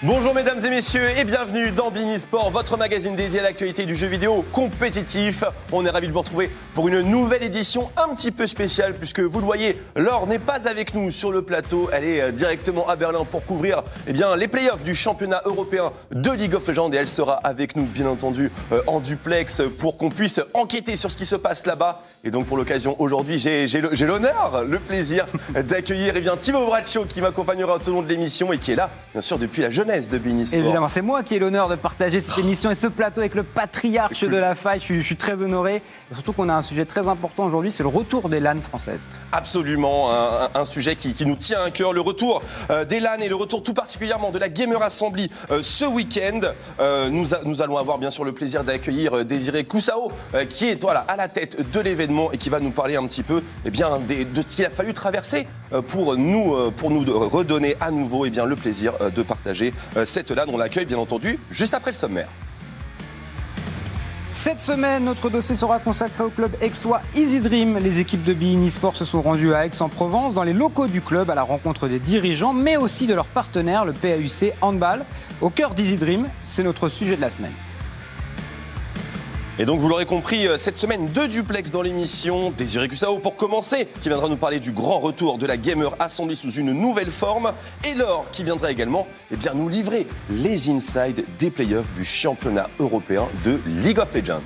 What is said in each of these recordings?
Bonjour mesdames et messieurs et bienvenue dans BeIN Sport, votre magazine dédié à l'actualité du jeu vidéo compétitif. On est ravis de vous retrouver pour une nouvelle édition un petit peu spéciale puisque vous le voyez, Laure n'est pas avec nous sur le plateau. Elle est directement à Berlin pour couvrir les playoffs du championnat européen de League of Legends et elle sera avec nous bien entendu en duplex pour qu'on puisse enquêter sur ce qui se passe là-bas. Et donc pour l'occasion aujourd'hui, j'ai l'honneur, le plaisir d'accueillir Thibaut Braccio qui m'accompagnera tout au long de l'émission et qui est là bien sûr depuis la jeunesse de BeIN Sport. Évidemment, c'est moi qui ai l'honneur de partager cette émission et ce plateau avec le patriarche de la faille. Je suis très honoré. Et surtout qu'on a un sujet très important aujourd'hui, c'est le retour des LAN françaises. Absolument, un sujet qui nous tient à cœur, le retour des LAN et le retour tout particulièrement de la Gamer Assembly ce week-end. Nous allons avoir bien sûr le plaisir d'accueillir Désiré Coussao qui est à la tête de l'événement et qui va nous parler un petit peu de ce qu'il a fallu traverser pour nous redonner à nouveau le plaisir de partager cette LAN. On l'accueille bien entendu juste après le sommaire. Cette semaine, notre dossier sera consacré au club aixois Easy Dream. Les équipes de BeIN Sport se sont rendues à Aix-en-Provence dans les locaux du club à la rencontre des dirigeants, mais aussi de leurs partenaires, le PAUC Handball. Au cœur d'Easy Dream, c'est notre sujet de la semaine. Et donc vous l'aurez compris, cette semaine, 2 duplex dans l'émission. Désiré Coussao pour commencer, qui viendra nous parler du grand retour de la Gamer Assembly sous une nouvelle forme. Et Laure qui viendra également nous livrer les insides des playoffs du championnat européen de League of Legends.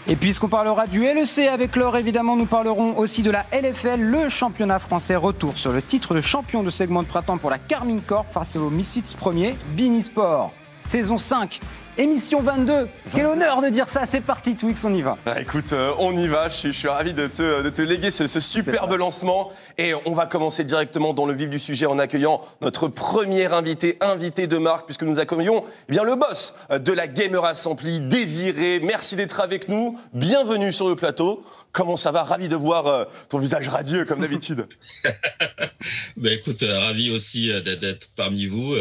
Et puisqu'on parlera du LEC avec Laure, évidemment, nous parlerons aussi de la LFL. Le championnat français retour sur le titre de champion de segment de printemps pour la Carmine Corp face aux Misfits premiers. BeIN Sport, saison 5. Émission 22, quel honneur de dire ça, c'est parti Twix, on y va. Écoute, on y va, je suis ravi de te léguer ce superbe lancement et on va commencer directement dans le vif du sujet en accueillant notre premier invité de marque puisque nous accueillons le boss de la Gamer Assembly, Désiré. Merci d'être avec nous, bienvenue sur le plateau. Comment ça va? Ravi de voir ton visage radieux comme d'habitude. Écoute, ravi aussi d'être parmi vous.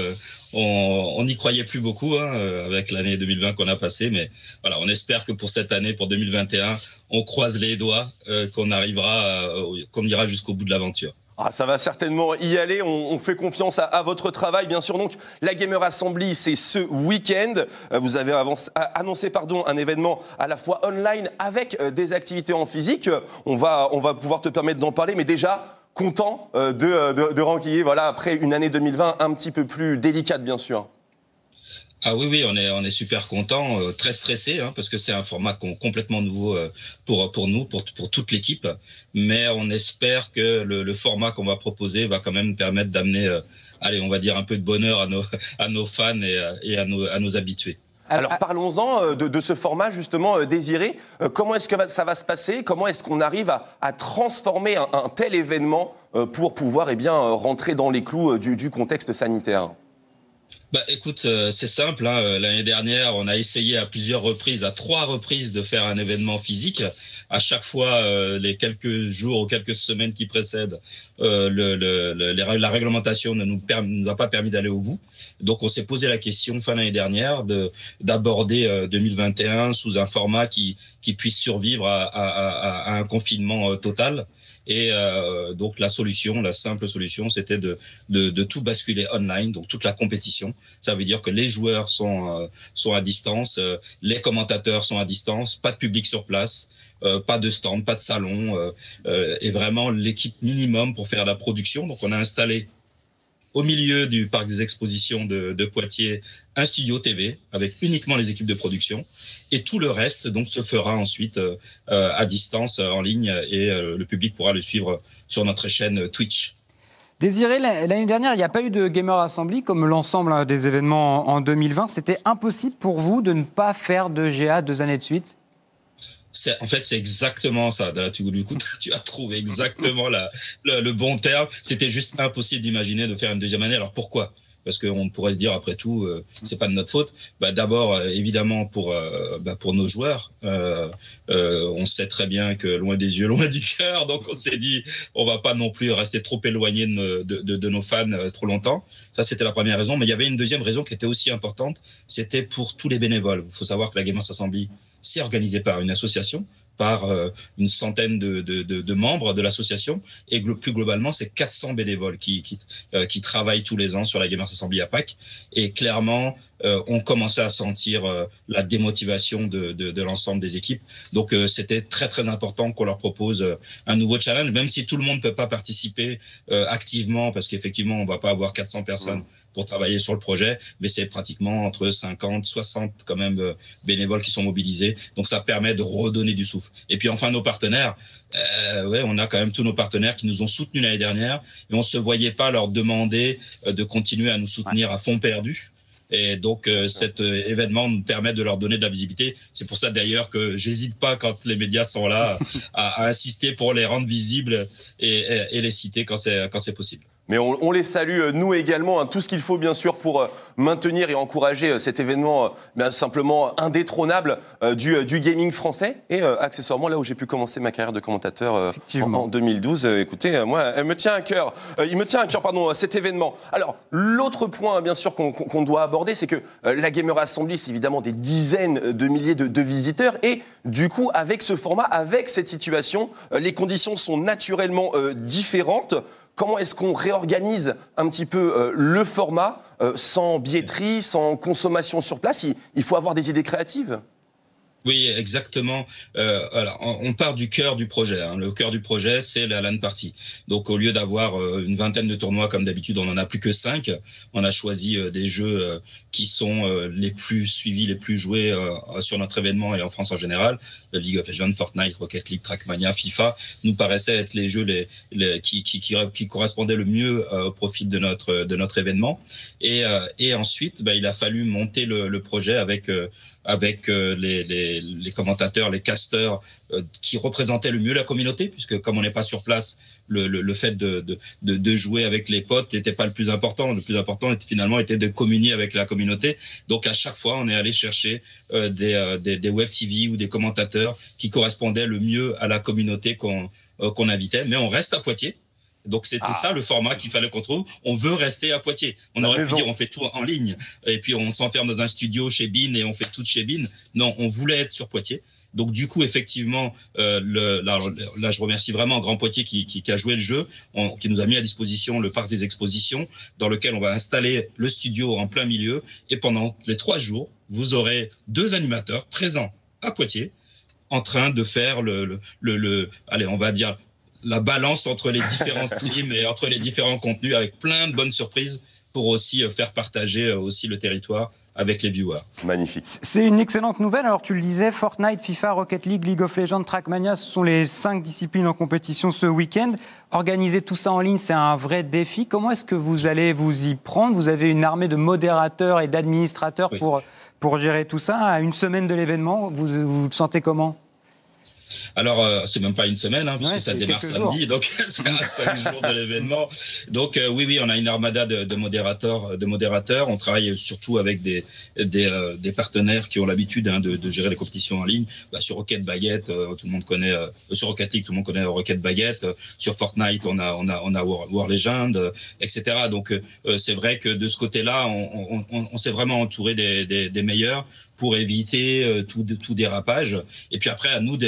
On n'y croyait plus beaucoup avec l'année 2020 qu'on a passée, mais voilà, on espère que pour cette année, pour 2021, on croise les doigts, qu'on ira jusqu'au bout de l'aventure. Ça va certainement y aller, on fait confiance à votre travail. Bien sûr, donc, la Gamer Assembly, c'est ce week-end. Vous avez annoncé un événement à la fois online avec des activités en physique. On va pouvoir te permettre d'en parler, mais déjà, content de renquiller après une année 2020 un petit peu plus délicate, bien sûr. Ah oui, on est super content, très stressé parce que c'est un format complètement nouveau pour nous, pour toute l'équipe. Mais on espère que le format qu'on va proposer va quand même permettre d'amener, on va dire un peu de bonheur à nos fans et à nos habitués. Alors parlons-en de ce format justement, Désiré. Comment est-ce que ça va se passer? Comment est-ce qu'on arrive à transformer un tel événement pour pouvoir rentrer dans les clous du contexte sanitaire? Écoute, c'est simple. L'année dernière, on a essayé à 3 reprises de faire un événement physique. À chaque fois, les quelques jours ou quelques semaines qui précèdent, la réglementation ne nous a pas permis d'aller au bout. Donc, on s'est posé la question fin l'année dernière d'aborder 2021 sous un format qui puisse survivre à un confinement total. Et donc la simple solution, c'était de tout basculer online, donc toute la compétition. Ça veut dire que les joueurs sont à distance, les commentateurs sont à distance, pas de public sur place, pas de stand, pas de salon, et vraiment l'équipe minimum pour faire la production. Donc on a installé au milieu du parc des expositions de Poitiers un studio TV avec uniquement les équipes de production et tout le reste donc se fera ensuite à distance en ligne et le public pourra le suivre sur notre chaîne Twitch. Désiré, l'année dernière, il n'y a pas eu de Gamer Assembly comme l'ensemble des événements en 2020. C'était impossible pour vous de ne pas faire de GA 2 années de suite? En fait, c'est exactement ça. Tu as trouvé exactement le bon terme. C'était juste impossible d'imaginer de faire une deuxième année. Alors pourquoi? Parce qu'on pourrait se dire, après tout, c'est pas de notre faute. D'abord, évidemment, pour nos joueurs, on sait très bien que loin des yeux, loin du cœur. Donc, on s'est dit, on va pas non plus rester trop éloigné de nos fans trop longtemps. Ça, c'était la première raison. Mais il y avait une deuxième raison qui était aussi importante. C'était pour tous les bénévoles. Il faut savoir que la Gamers Assembly, c'est organisé par une association par une centaine de membres de l'association, et plus globalement, c'est 400 bénévoles qui travaillent tous les ans sur la Gamers Assembly à Pâques. Et clairement, on commençait à sentir la démotivation de l'ensemble des équipes. Donc, c'était très, très important qu'on leur propose un nouveau challenge, même si tout le monde ne peut pas participer activement, parce qu'effectivement, on ne va pas avoir 400 personnes pour travailler sur le projet, mais c'est pratiquement entre 50, 60 quand même bénévoles qui sont mobilisés. Donc, ça permet de redonner du souffle. Et puis, enfin, nos partenaires, on a quand même tous nos partenaires qui nous ont soutenus l'année dernière, et on ne se voyait pas leur demander de continuer à nous soutenir à fond perdu. Et donc, cet événement nous permet de leur donner de la visibilité. C'est pour ça, d'ailleurs, que j'hésite pas, quand les médias sont là, à insister pour les rendre visibles et les citer quand c'est possible. Mais on les salue, nous également, tout ce qu'il faut bien sûr pour maintenir et encourager cet événement simplement indétrônable du gaming français. Et accessoirement, là où j'ai pu commencer ma carrière de commentateur en 2012, écoutez, moi, il me tient à cœur, cet événement. Alors, l'autre point, bien sûr, qu'on doit aborder, c'est que la Gamer Assembly, c'est évidemment des dizaines de milliers de visiteurs. Et du coup, avec ce format, avec cette situation, les conditions sont naturellement différentes. Comment est-ce qu'on réorganise un petit peu le format sans billetterie, sans consommation sur place? Il faut avoir des idées créatives. Oui, exactement. Alors, on part du cœur du projet. Le cœur du projet, c'est la LAN party. Donc, au lieu d'avoir une vingtaine de tournois comme d'habitude, on n'en a plus que 5. On a choisi des jeux qui sont les plus suivis, les plus joués sur notre événement et en France en général. League of Legends, Fortnite, Rocket League, Trackmania, FIFA nous paraissaient être les jeux qui correspondaient le mieux au profil de notre événement. Et ensuite, il a fallu monter le projet avec les commentateurs, les casteurs qui représentaient le mieux la communauté, puisque comme on n'est pas sur place, le fait de jouer avec les potes n'était pas le plus important. Le plus important était de communier avec la communauté. Donc à chaque fois, on est allé chercher des web TV ou des commentateurs qui correspondaient le mieux à la communauté qu'on invitait. Mais on reste à Poitiers. Donc c'était ça le format qu'il fallait qu'on trouve. On veut rester à Poitiers. On aurait pu dire on fait tout en ligne et puis on s'enferme dans un studio chez Bean et on fait tout chez Bean. Non, on voulait être sur Poitiers. Donc du coup effectivement, là je remercie vraiment Grand Poitiers qui a joué le jeu, qui nous a mis à disposition le parc des expositions dans lequel on va installer le studio en plein milieu. Et pendant les 3 jours, vous aurez 2 animateurs présents à Poitiers en train de faire allez, on va dire la balance entre les différents streams et entre les différents contenus, avec plein de bonnes surprises pour aussi faire partager aussi le territoire avec les viewers. Magnifique. C'est une excellente nouvelle. Alors tu le disais, Fortnite, FIFA, Rocket League, League of Legends, Trackmania, ce sont les 5 disciplines en compétition ce week-end. Organiser tout ça en ligne, c'est un vrai défi. Comment est-ce que vous allez vous y prendre? Vous avez une armée de modérateurs et d'administrateurs pour gérer tout ça. À une semaine de l'événement, vous le sentez comment? Alors, c'est même pas une semaine, puisque ça démarre samedi, donc c'est à 5 jours de l'événement. Donc, oui, on a une armada de modérateurs. On travaille surtout avec des partenaires qui ont l'habitude de gérer les compétitions en ligne. Sur Rocket Baguette, tout le monde connaît. Sur Rocket League, tout le monde connaît Rocket Baguette. Sur Fortnite, on a War Legend, etc. Donc, c'est vrai que de ce côté-là, on s'est vraiment entouré des meilleurs pour éviter tout dérapage. Et puis après, à nous de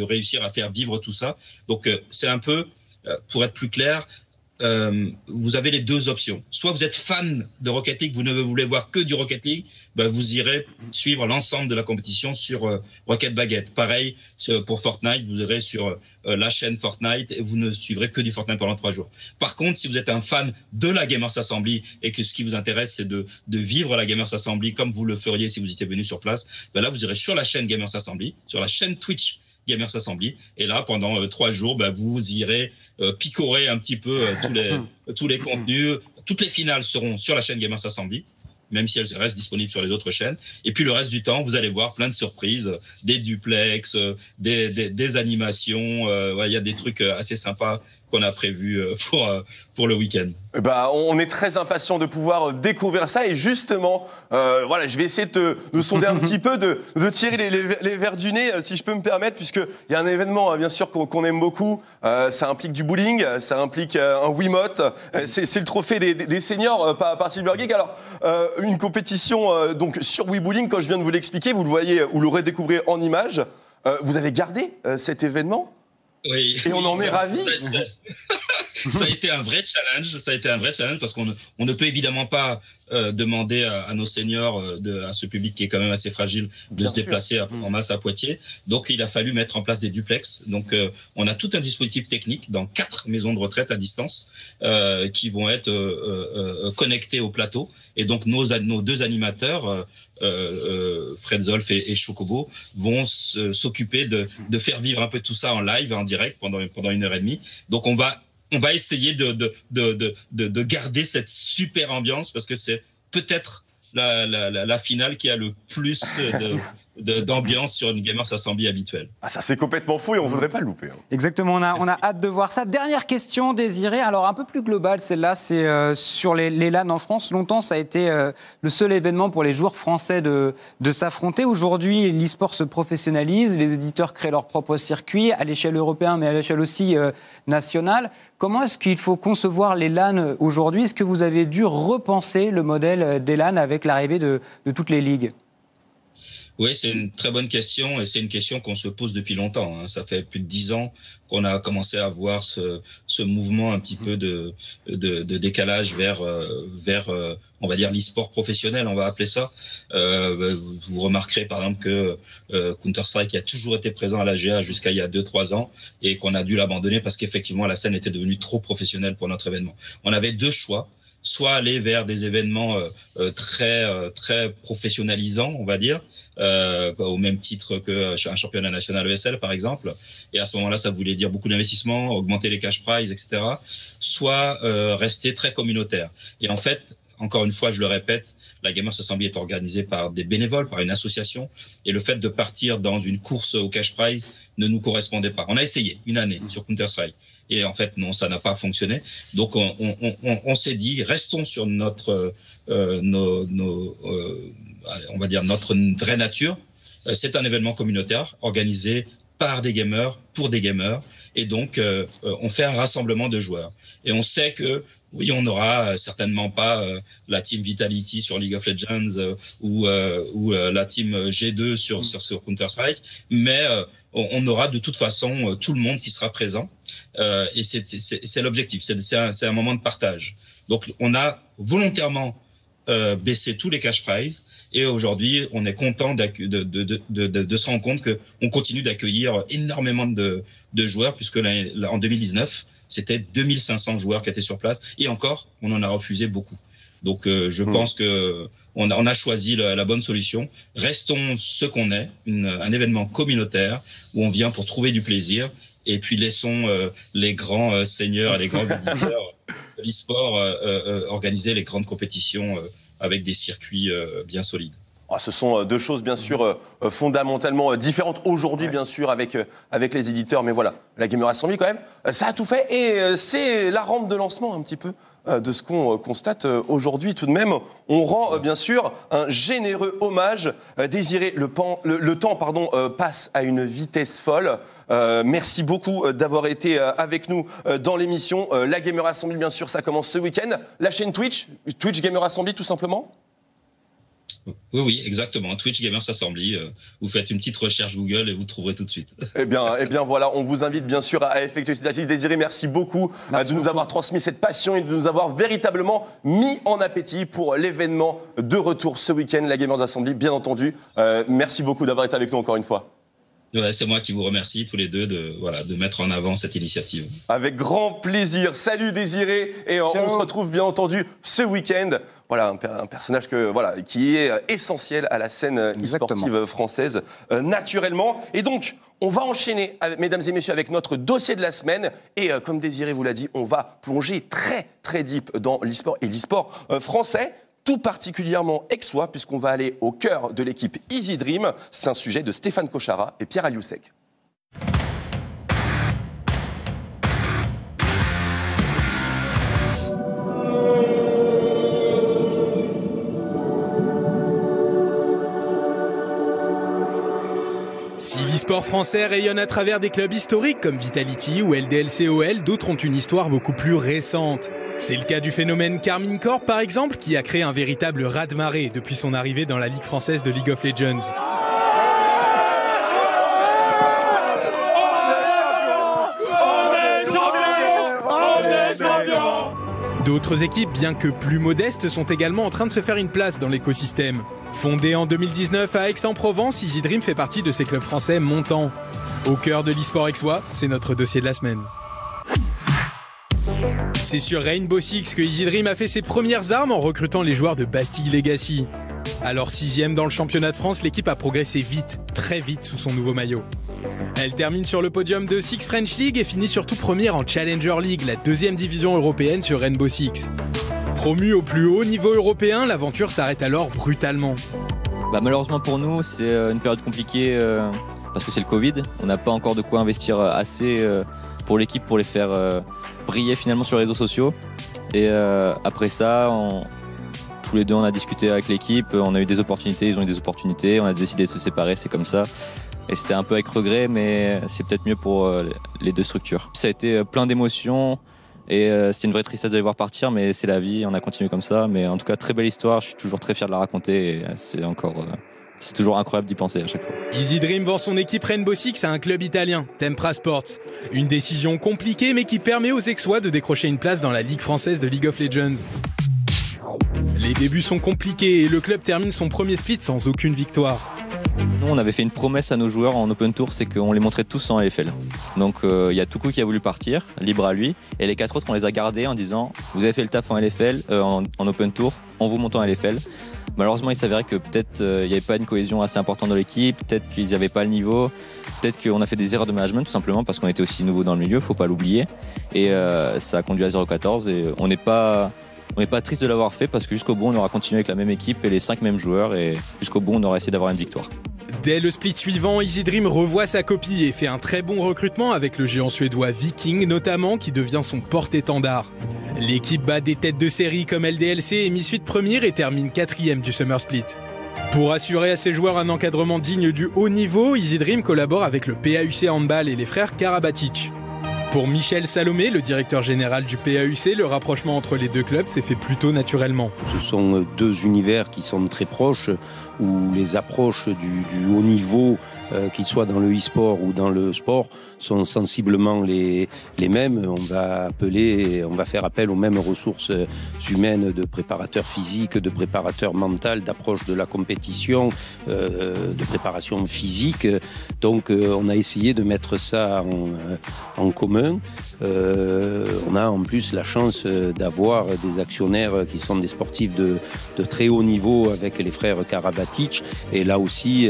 réussir à faire vivre tout ça. Donc, c'est un peu, pour être plus clair, vous avez les 2 options. Soit vous êtes fan de Rocket League, vous ne voulez voir que du Rocket League, vous irez suivre l'ensemble de la compétition sur Rocket Baguette. Pareil, pour Fortnite, vous irez sur la chaîne Fortnite et vous ne suivrez que du Fortnite pendant 3 jours. Par contre, si vous êtes un fan de la Gamers Assembly et que ce qui vous intéresse, c'est de vivre la Gamers Assembly comme vous le feriez si vous étiez venu sur place, là, vous irez sur la chaîne Gamers Assembly, sur la chaîne Twitch Gamers Assembly, et là pendant 3 jours vous irez picorer un petit peu tous les contenus. Toutes les finales seront sur la chaîne Gamers Assembly, même si elles restent disponibles sur les autres chaînes, et puis le reste du temps vous allez voir plein de surprises, des duplex, des animations. Il y a des trucs assez sympas qu'on a prévus pour le week-end. On est très impatient de pouvoir découvrir ça, et justement, je vais essayer de sonder un petit peu, de tirer les vers du nez, si je peux me permettre, puisqu'il y a un événement, bien sûr, qu'on aime beaucoup. Ça implique du bowling, ça implique un Wiimote. C'est le trophée des seniors par Silvergeek. Alors, une compétition donc sur Wii Bowling, quand je viens de vous l'expliquer, vous le voyez, vous l'aurez découvert en images. Vous avez gardé cet événement? Oui. Et on en est ravis. Ça a été un vrai challenge. Ça a été un vrai challenge parce qu'on ne peut évidemment pas demander à nos seniors, à ce public qui est quand même assez fragile, de se déplacer en masse à Poitiers. Donc, il a fallu mettre en place des duplex. Donc, on a tout un dispositif technique dans 4 maisons de retraite à distance qui vont être connectés au plateau. Et donc, nos 2 animateurs, Fred Zolf et Chocobo, vont s'occuper de faire vivre un peu tout ça en live, en direct, pendant 1h30. Donc, on va essayer de garder cette super ambiance parce que c'est peut-être la finale qui a le plus d'ambiance sur une Gamers Assembly habituelle. Ah, ça c'est complètement fou et on ne voudrait pas le louper. Exactement, on a hâte de voir ça. Dernière question, Désiré, alors un peu plus globale, celle-là, c'est sur les LAN en France. Longtemps, ça a été le seul événement pour les joueurs français de s'affronter. Aujourd'hui, l'e-sport se professionnalise, les éditeurs créent leur propre circuit à l'échelle européenne, mais à l'échelle aussi nationale. Comment est-ce qu'il faut concevoir les LAN aujourd'hui? Est-ce que vous avez dû repenser le modèle des LAN avec l'arrivée de toutes les ligues? Oui, c'est une très bonne question et c'est une question qu'on se pose depuis longtemps. Hein. Ça fait plus de 10 ans qu'on a commencé à voir ce mouvement un petit peu de décalage vers on va dire l'e-sport professionnel, on va appeler ça. Vous remarquerez par exemple que Counter-Strike a toujours été présent à la GA jusqu'à il y a 2-3 ans et qu'on a dû l'abandonner parce qu'effectivement la scène était devenue trop professionnelle pour notre événement. On avait 2 choix. Soit aller vers des événements très professionnalisants, on va dire, au même titre qu'un championnat national ESL, par exemple. Et à ce moment-là, ça voulait dire beaucoup d'investissement, augmenter les cash prizes, etc. Soit rester très communautaire. Et en fait, encore une fois, je le répète, la Gamers Assembly est organisée par des bénévoles, par une association. Et le fait de partir dans une course au cash prize ne nous correspondait pas. On a essayé une année sur Counter-Strike. Et en fait, non, ça n'a pas fonctionné. Donc, on s'est dit, restons sur notre, on va dire notre vraie nature. C'est un événement communautaire organisé par des gamers, pour des gamers. Et donc, on fait un rassemblement de joueurs. Et on sait que, oui, on n'aura certainement pas la team Vitality sur League of Legends ou la team G2 sur Counter-Strike, mais on aura de toute façon tout le monde qui sera présent. Et c'est l'objectif, c'est un moment de partage. Donc, on a volontairement baissé tous les cash prizes. Et aujourd'hui, on est content de se rendre compte qu'on continue d'accueillir énormément de joueurs, puisque en 2019, c'était 2500 joueurs qui étaient sur place. Et encore, on en a refusé beaucoup. Donc, je pense qu'on a choisi la bonne solution. Restons ce qu'on est, un événement communautaire où on vient pour trouver du plaisir. Et puis, laissons les grands seigneurs et les grands éditeurs de l'e-sport organiser les grandes compétitions avec des circuits bien solides. Ce sont 2 choses, bien sûr, fondamentalement différentes aujourd'hui, bien sûr, avec les éditeurs. Mais voilà, la Gamer Assembly, quand même, ça a tout fait. Et c'est la rampe de lancement, un petit peu, de ce qu'on constate aujourd'hui. Tout de même, on rend, bien sûr, un généreux hommage. Désiré, le temps passe à une vitesse folle. Merci beaucoup d'avoir été avec nous dans l'émission. La Gamer Assembly, bien sûr, ça commence ce week-end. La chaîne Twitch Gamer Assembly, tout simplement. Oui, exactement. Twitch Gamers Assembly. Vous faites une petite recherche Google et vous trouverez tout de suite. Eh bien, voilà, on vous invite bien sûr à effectuer cette activité. Désiré, merci beaucoup de nous avoir transmis cette passion et de nous avoir véritablement mis en appétit pour l'événement de retour ce week-end, la Gamers Assembly, bien entendu. Merci beaucoup d'avoir été avec nous encore une fois. Ouais, c'est moi qui vous remercie tous les deux de mettre en avant cette initiative. Avec grand plaisir. Salut Désiré et on se retrouve bien entendu ce week-end. Voilà, un personnage qui est essentiel à la scène e-sportive française, naturellement. Et donc, on va enchaîner, mesdames et messieurs, avec notre dossier de la semaine. Et comme Désiré vous l'a dit, on va plonger très, très deep dans l'e-sport et l'e-sport français. Tout particulièrement aixois, puisqu'on va aller au cœur de l'équipe Easy Dream. C'est un sujet de Stéphane Kochara et Pierre Alioussec. Si l'e-sport français rayonne à travers des clubs historiques comme Vitality ou LDLCOL, d'autres ont une histoire beaucoup plus récente. C'est le cas du phénomène Carmine Corp par exemple, qui a créé un véritable raz-de-marée depuis son arrivée dans la Ligue française de League of Legends. D'autres équipes, bien que plus modestes, sont également en train de se faire une place dans l'écosystème. Fondé en 2019 à Aix-en-Provence, Easy Dream fait partie de ces clubs français montants. Au cœur de l'e-sport aixois, c'est notre dossier de la semaine. C'est sur Rainbow Six que Easy Dream a fait ses premières armes en recrutant les joueurs de Bastille Legacy. Alors 6e dans le championnat de France, l'équipe a progressé vite, très vite sous son nouveau maillot. Elle termine sur le podium de Six French League et finit surtout première en Challenger League, la 2e division européenne sur Rainbow Six. Promue au plus haut niveau européen, l'aventure s'arrête alors brutalement. Malheureusement pour nous, c'est une période compliquée parce que c'est le Covid. On n'a pas encore de quoi investir assez pour l'équipe pour les faire briller finalement sur les réseaux sociaux. Et après ça, tous les deux on a discuté avec l'équipe, on a eu des opportunités, ils ont eu des opportunités, on a décidé de se séparer, c'est comme ça. Et c'était un peu avec regret, mais c'est peut-être mieux pour les deux structures. Ça a été plein d'émotions. Et c'était une vraie tristesse de les voir partir, mais c'est la vie, on a continué comme ça. Mais en tout cas, très belle histoire, je suis toujours très fier de la raconter. Et c'est toujours incroyable d'y penser à chaque fois. Easy Dream vend son équipe Rainbow Six à un club italien, Tempra Sports. Une décision compliquée, mais qui permet aux Aixois de décrocher une place dans la Ligue française de League of Legends. Les débuts sont compliqués et le club termine son premier split sans aucune victoire. Nous, on avait fait une promesse à nos joueurs en Open Tour, c'est qu'on les montrait tous en LFL. Donc il y a Tuku qui a voulu partir, libre à lui, et les 4 autres, on les a gardés en disant « Vous avez fait le taf en LFL, en Open Tour, on vous monte en LFL ». Malheureusement, il s'avérait que peut-être il n'y avait pas une cohésion assez importante dans l'équipe, peut-être qu'ils n'avaient pas le niveau, peut-être qu'on a fait des erreurs de management tout simplement parce qu'on était aussi nouveau dans le milieu, faut pas l'oublier. Et ça a conduit à 0-14 et on n'est pas triste de l'avoir fait parce que jusqu'au bout, on aura continué avec la même équipe et les 5 mêmes joueurs et jusqu'au bout, on aura essayé d'avoir une victoire. Dès le split suivant, Easy Dream revoit sa copie et fait un très bon recrutement avec le géant suédois Viking notamment qui devient son porte-étendard. L'équipe bat des têtes de série comme LDLC et Misfit première et termine 4e du Summer Split. Pour assurer à ses joueurs un encadrement digne du haut niveau, Easy Dream collabore avec le PAUC Handball et les frères Karabatic. Pour Michel Salomé, le directeur général du PAUC, le rapprochement entre les deux clubs s'est fait plutôt naturellement. Ce sont deux univers qui sont très proches, où les approches du haut niveau, qu'ils soient dans le e-sport ou dans le sport, sont sensiblement les mêmes. On va faire appel aux mêmes ressources humaines de préparateurs physiques, de préparateurs mentaux, d'approche de la compétition, de préparation physique. Donc on a essayé de mettre ça en commun. On a en plus la chance d'avoir des actionnaires qui sont des sportifs de très haut niveau avec les frères Karabatic et là aussi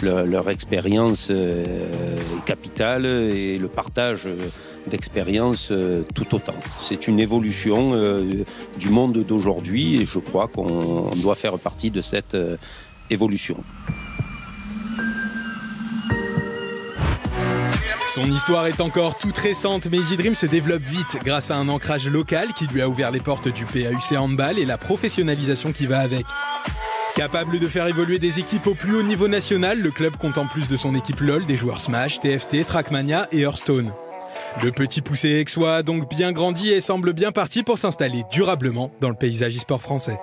leur expérience est capitale et le partage d'expérience tout autant. C'est une évolution du monde d'aujourd'hui et je crois qu'on doit faire partie de cette évolution. Son histoire est encore toute récente, mais Easy Dream se développe vite grâce à un ancrage local qui lui a ouvert les portes du PAUC Handball et la professionnalisation qui va avec. Capable de faire évoluer des équipes au plus haut niveau national, le club compte en plus de son équipe LoL des joueurs Smash, TFT, Trackmania et Hearthstone. Le petit poussé aixois a donc bien grandi et semble bien parti pour s'installer durablement dans le paysage e-sport français.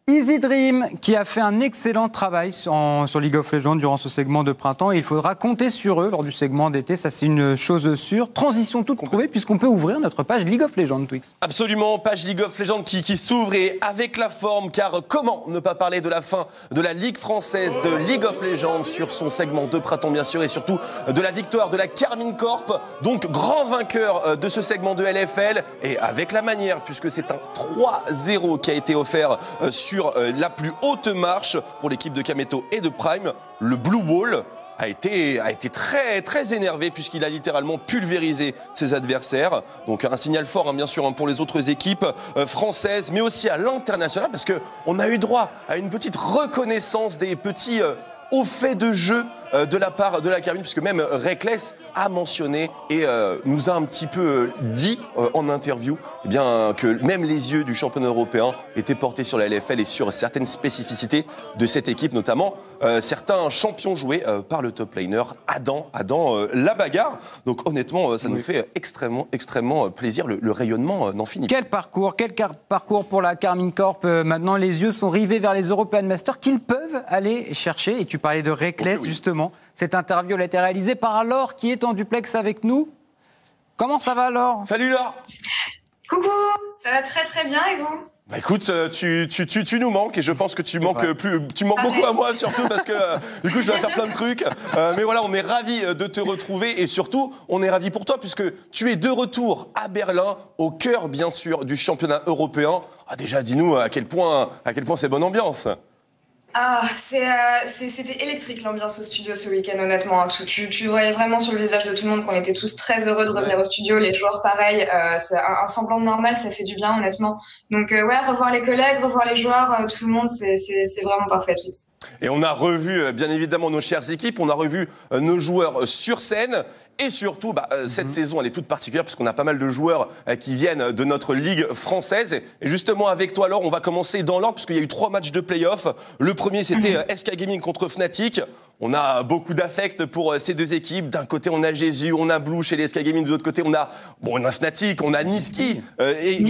Easy Dream qui a fait un excellent travail sur League of Legends durant ce segment de printemps et il faudra compter sur eux lors du segment d'été, ça c'est une chose sûre. Transition toute trouvée puisqu'on peut ouvrir notre page League of Legends, Twix. Absolument, page League of Legends qui s'ouvre et avec la forme, car comment ne pas parler de la fin de la Ligue française de League of Legends sur son segment de printemps bien sûr et surtout de la victoire de la Carmine Corp, donc grand vainqueur de ce segment de LFL et avec la manière puisque c'est un 3-0 qui a été offert sur la plus haute marche pour l'équipe de Kameto et de Prime. Le Blue Wall a été très, très énervé puisqu'il a littéralement pulvérisé ses adversaires. Donc un signal fort bien sûr pour les autres équipes françaises mais aussi à l'international parce qu'on a eu droit à une petite reconnaissance des petits hauts faits de jeu de la part de la Carmine puisque même Reckless a mentionné et nous a un petit peu dit en interview que même les yeux du championnat européen étaient portés sur la LFL et sur certaines spécificités de cette équipe, notamment certains champions joués par le top laner Adam la bagarre. Donc honnêtement, ça nous fait extrêmement plaisir. Le rayonnement n'en finit pas. Quel parcours pour la Carmine Corp. Maintenant, les yeux sont rivés vers les European Masters qu'ils peuvent aller chercher. Et tu parlais de Reckless, justement. Cette interview a été réalisée par Laure qui est en duplex avec nous. Comment ça va Laure? Salut Laure. Coucou, ça va très très bien et vous? Bah écoute, tu nous manques et je pense que tu manques beaucoup à moi surtout parce que du coup je dois faire plein de trucs. Mais voilà, on est ravis de te retrouver et surtout on est ravis pour toi puisque tu es de retour à Berlin, au cœur bien sûr du championnat européen. Ah, déjà dis-nous à quel point c'est bonne ambiance. Ah, c'était électrique l'ambiance au studio ce week-end, honnêtement. Tu voyais vraiment sur le visage de tout le monde qu'on était tous très heureux de revenir au studio. Les joueurs, pareil, c'est un semblant de normal, ça fait du bien, honnêtement. Donc, ouais, revoir les collègues, revoir les joueurs, tout le monde, c'est vraiment parfait, Twix. Et on a revu, bien évidemment, nos chères équipes, on a revu nos joueurs sur scène. Et surtout, cette saison, elle est toute particulière puisqu'on a pas mal de joueurs qui viennent de notre ligue française. Et justement, avec toi, Laure, on va commencer dans l'ordre puisqu'il y a eu 3 matchs de play-off. Le premier, c'était SK Gaming contre Fnatic. On a beaucoup d'affect pour ces deux équipes. D'un côté, on a Jésus, on a Blue chez les SK Gaming. De l'autre côté, on a Fnatic, on a Niski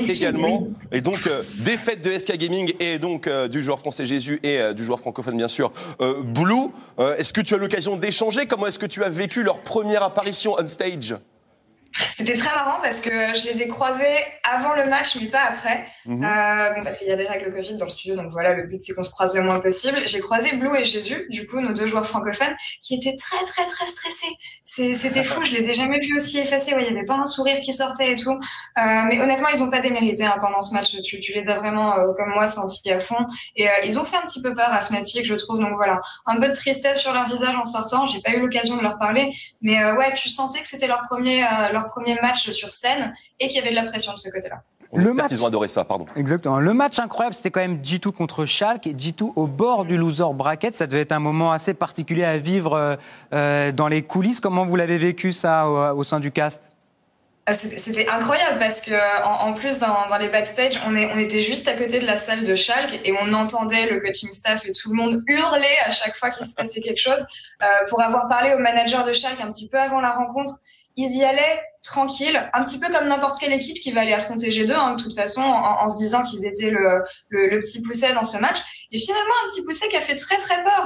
également. Oui. Et donc, défaite de SK Gaming et donc du joueur français Jésus et du joueur francophone, bien sûr, Blue. Est-ce que tu as l'occasion d'échanger? Comment est-ce que tu as vécu leur première apparition on stage? C'était très marrant parce que je les ai croisés avant le match, mais pas après. Parce qu'il y a des règles Covid dans le studio, donc voilà, le but c'est qu'on se croise le moins possible. J'ai croisé Blue et Jésus, du coup, nos 2 joueurs francophones, qui étaient très, très, très stressés. C'était fou, je les ai jamais vus aussi effacés. Ouais, il n'y avait pas un sourire qui sortait et tout. Mais honnêtement, ils n'ont pas démérité pendant ce match. Tu les as vraiment, comme moi, sentis à fond. Et ils ont fait un petit peu peur à Fnatic, je trouve. Donc voilà, un peu de tristesse sur leur visage en sortant. J'ai pas eu l'occasion de leur parler. Mais ouais, tu sentais que c'était leur premier match sur scène et qu'il y avait de la pression de ce côté-là. On espère qu'ils ont adoré ça, pardon. Exactement. Le match incroyable, c'était quand même G2 contre Schalke. Et G2 au bord du loser bracket. Ça devait être un moment assez particulier à vivre dans les coulisses. Comment vous l'avez vécu ça au sein du cast? C'était incroyable parce que en plus dans les backstage, on était juste à côté de la salle de Schalke et on entendait le coaching staff et tout le monde hurler à chaque fois qu'il se passait quelque chose. Pour avoir parlé au manager de Schalke un petit peu avant la rencontre, ils y allaient tranquille, un petit peu comme n'importe quelle équipe qui va aller affronter G2, de toute façon, en se disant qu'ils étaient le petit pousset dans ce match. Et finalement, un petit pousset qui a fait très très peur.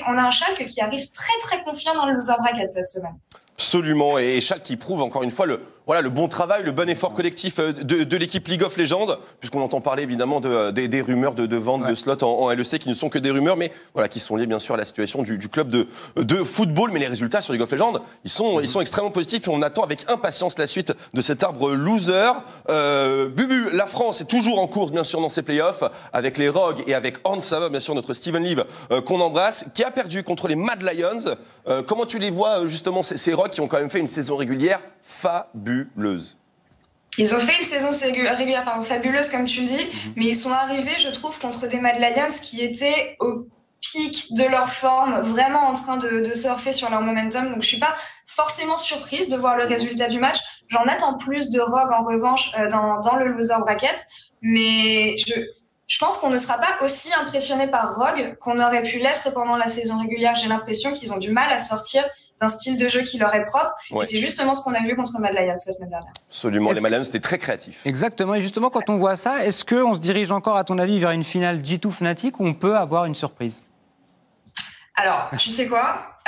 On a un Schalke qui arrive très très confiant dans le loser bracket cette semaine. Absolument, et Schalke qui prouve encore une fois le bon travail, le bon effort collectif de l'équipe League of Legends, puisqu'on entend parler évidemment des rumeurs de vente de slots en LEC qui ne sont que des rumeurs, mais voilà, qui sont liées bien sûr à la situation du club de football. Mais les résultats sur League of Legends, ils sont extrêmement positifs et on attend avec impatience la suite de cet arbre loser. Bubu, la France est toujours en course bien sûr dans ses playoffs, avec les Rogues et avec Hans Sava, bien sûr notre Steven Liv qu'on embrasse, qui a perdu contre les Mad Lions. Comment tu les vois justement ces Rogues qui ont quand même fait une saison régulière fabuleuse? Ils ont fait une saison régulière fabuleuse, comme tu le dis, mais ils sont arrivés, je trouve, contre des Mad Lions qui étaient au pic de leur forme, vraiment en train de surfer sur leur momentum. Donc, je suis pas forcément surprise de voir le résultat du match. J'en attends plus de Rogue, en revanche, dans le loser bracket. Mais je pense qu'on ne sera pas aussi impressionné par Rogue qu'on aurait pu l'être pendant la saison régulière. J'ai l'impression qu'ils ont du mal à sortir d'un style de jeu qui leur est propre. Ouais. Et c'est justement ce qu'on a vu contre Mad Lions la semaine dernière. Absolument, les Mad Lions, c'était très créatif. Exactement, et justement, quand on voit ça, est-ce qu'on se dirige encore, à ton avis, vers une finale G2 Fnatic ou on peut avoir une surprise? Alors, tu sais quoi,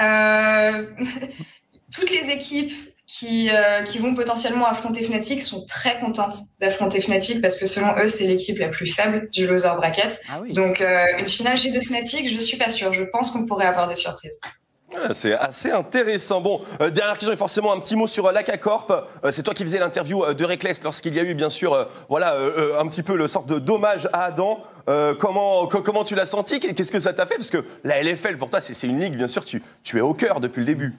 toutes les équipes qui vont potentiellement affronter Fnatic sont très contentes d'affronter Fnatic parce que selon eux, c'est l'équipe la plus faible du loser bracket. Ah oui. Donc, une finale G2 Fnatic, je suis pas sûre. Je pense qu'on pourrait avoir des surprises. C'est assez intéressant. Bon, dernière question et forcément un petit mot sur l'AK Corp. C'est toi qui faisais l'interview de Reckless lorsqu'il y a eu bien sûr un petit peu le sorte de dommage à Adam. Comment tu l'as senti? Qu'est-ce que ça t'a fait? Parce que la LFL pour toi c'est une ligue bien sûr, tu es au cœur depuis le début.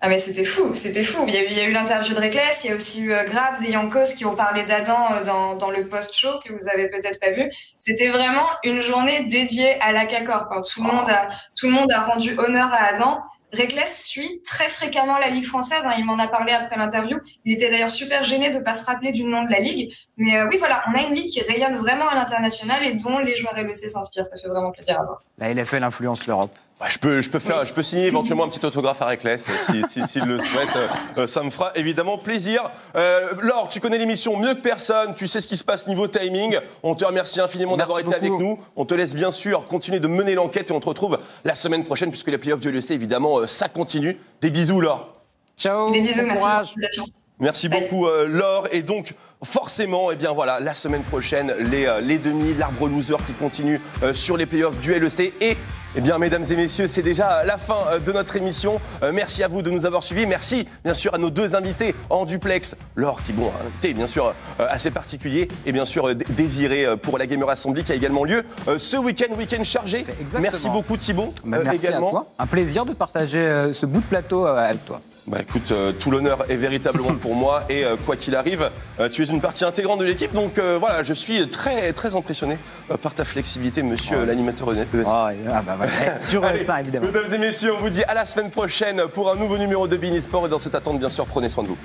Ah mais c'était fou. Il y a eu l'interview de Reckless, il y a aussi eu Grabs et Yankos qui ont parlé d'Adam dans le post-show que vous avez peut-être pas vu. C'était vraiment une journée dédiée à l'AK Corp. Tout le monde a rendu honneur à Adam. Reckless suit très fréquemment la Ligue française, il m'en a parlé après l'interview. Il était d'ailleurs super gêné de ne pas se rappeler du nom de la Ligue. Mais oui, voilà, on a une Ligue qui rayonne vraiment à l'international et dont les joueurs LEC s'inspirent. Ça fait vraiment plaisir à voir. La LFL influence l'Europe. Je peux signer éventuellement un petit autographe à Reckless s'il le souhaite. Ça me fera évidemment plaisir. Laure, tu connais l'émission mieux que personne. Tu sais ce qui se passe niveau timing. On te remercie infiniment d'avoir été avec nous. On te laisse bien sûr continuer de mener l'enquête et on te retrouve la semaine prochaine puisque les playoffs du LEC, évidemment, ça continue. Des bisous, Laure. Ciao. Des bisous, bon merci. Merci beaucoup Laure. Et donc forcément, eh bien voilà, la semaine prochaine, les demi, l'arbre loser qui continue sur les playoffs du LEC. Et eh bien, mesdames et messieurs, c'est déjà la fin de notre émission. Merci à vous de nous avoir suivis. Merci bien sûr à nos deux invités en duplex. Laure qui, bon, un invité bien sûr assez particulier. Et bien sûr Désiré pour la Gamer Assembly qui a également lieu ce week-end chargé. Exactement. Merci beaucoup Thibaut. Merci également. à toi. Un plaisir de partager ce bout de plateau avec toi. Bah écoute, tout l'honneur est véritablement pour moi et quoi qu'il arrive, tu es une partie intégrante de l'équipe, donc voilà, je suis très très impressionné par ta flexibilité, monsieur l'animateur ES. Sur ça évidemment. Mesdames et messieurs, on vous dit à la semaine prochaine pour un nouveau numéro de BeIN Sport et dans cette attente, bien sûr, prenez soin de vous.